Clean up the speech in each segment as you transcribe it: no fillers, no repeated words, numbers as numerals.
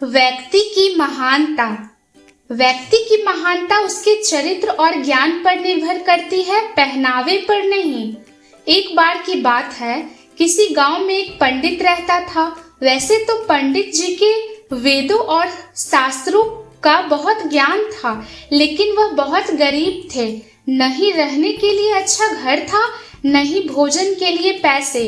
व्यक्ति की महानता। व्यक्ति की महानता उसके चरित्र और ज्ञान पर निर्भर करती है, पहनावे पर नहीं। एक बार की बात है, किसी गांव में एक पंडित रहता था। वैसे तो पंडित जी के वेदों और शास्त्रों का बहुत ज्ञान था, लेकिन वह बहुत गरीब थे। न ही रहने के लिए अच्छा घर था, न ही भोजन के लिए पैसे।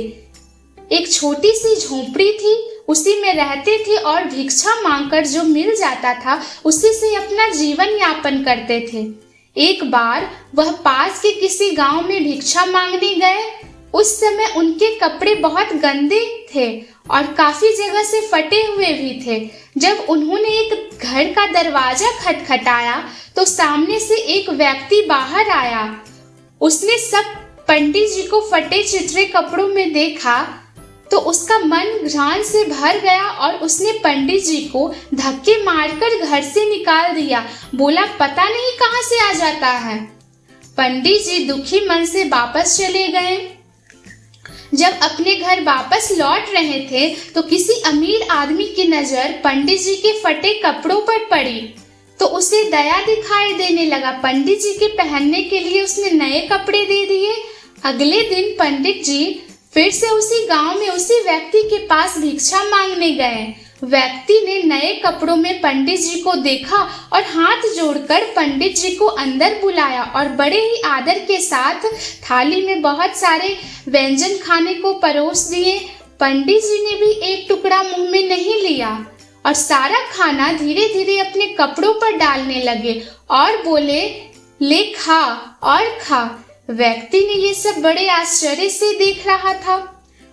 एक छोटी सी झोपड़ी थी, उसी में रहते थे और भिक्षा मांगकर जो मिल जाता था उसी से अपना जीवन यापन करते थे। एक बार वह पास के किसी गांव में भिक्षा मांगने गए। उस समय उनके कपड़े बहुत गंदे थे और काफी जगह से फटे हुए भी थे। जब उन्होंने एक घर का दरवाजा खटखटाया तो सामने से एक व्यक्ति बाहर आया। उसने सब पंडित जी को फटे चिथड़े कपड़ों में देखा तो उसका मन घृणा से भर गया और उसने पंडित जी को धक्के मारकर घर से निकाल दिया। बोला, पता नहीं कहां से आ जाता है। पंडित जी दुखी मन से वापस चले गए। जब अपने घर वापस लौट रहे थे तो किसी अमीर आदमी की नजर पंडित जी के फटे कपड़ों पर पड़ी तो उसे दया दिखाई देने लगा। पंडित जी के पहनने के लिए उसने नए कपड़े दे दिए। अगले दिन पंडित जी फिर से उसी गांव में उसी व्यक्ति के पास भिक्षा मांगने गए। व्यक्ति ने नए कपड़ों में पंडित जी को देखा और हाथ जोड़कर पंडित जी को अंदर बुलाया और बड़े ही आदर के साथ थाली में बहुत सारे व्यंजन खाने को परोस दिए। पंडित जी ने भी एक टुकड़ा मुंह में नहीं लिया और सारा खाना धीरे धीरे अपने कपड़ों पर डालने लगे और बोले, ले खा और खा। व्यक्ति ने ये सब बड़े आश्चर्य से देख रहा था।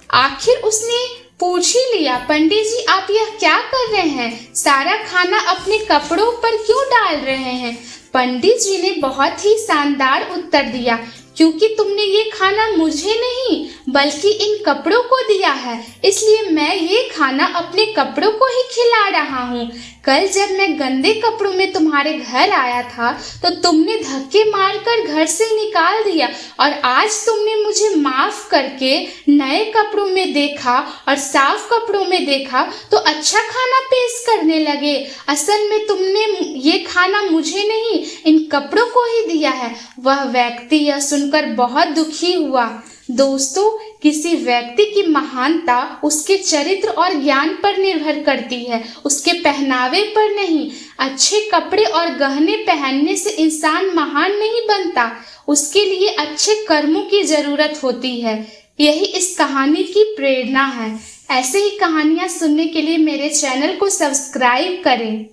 आखिर उसने पूछ ही लिया, पंडित जी आप यह क्या कर रहे हैं? सारा खाना अपने कपड़ों पर क्यों डाल रहे हैं? पंडित जी ने बहुत ही शानदार उत्तर दिया, क्योंकि तुमने ये खाना मुझे नहीं बल्कि इन कपड़ों को दिया है, इसलिए मैं ये खाना अपने कपड़ों को ही खिला रहा हूँ। कल जब मैं गंदे कपड़ों में तुम्हारे घर आया था तो तुमने धक्के मारकर घर से निकाल दिया और आज तुमने मुझे माफ करके नए कपड़ों में देखा और साफ कपड़ों में देखा तो अच्छा खाना पेश करने लगे। असल में तुमने ये खाना मुझे नहीं इन कपड़ों को ही दिया है। वह व्यक्ति यह सुनकर बहुत दुखी हुआ। दोस्तों, किसी व्यक्ति की महानता उसके चरित्र और ज्ञान पर निर्भर करती है, उसके पहनावे पर नहीं। अच्छे कपड़े और गहने पहनने से इंसान महान नहीं बनता, उसके लिए अच्छे कर्मों की जरूरत होती है। यही इस कहानी की प्रेरणा है। ऐसे ही कहानियां सुनने के लिए मेरे चैनल को सब्सक्राइब करें।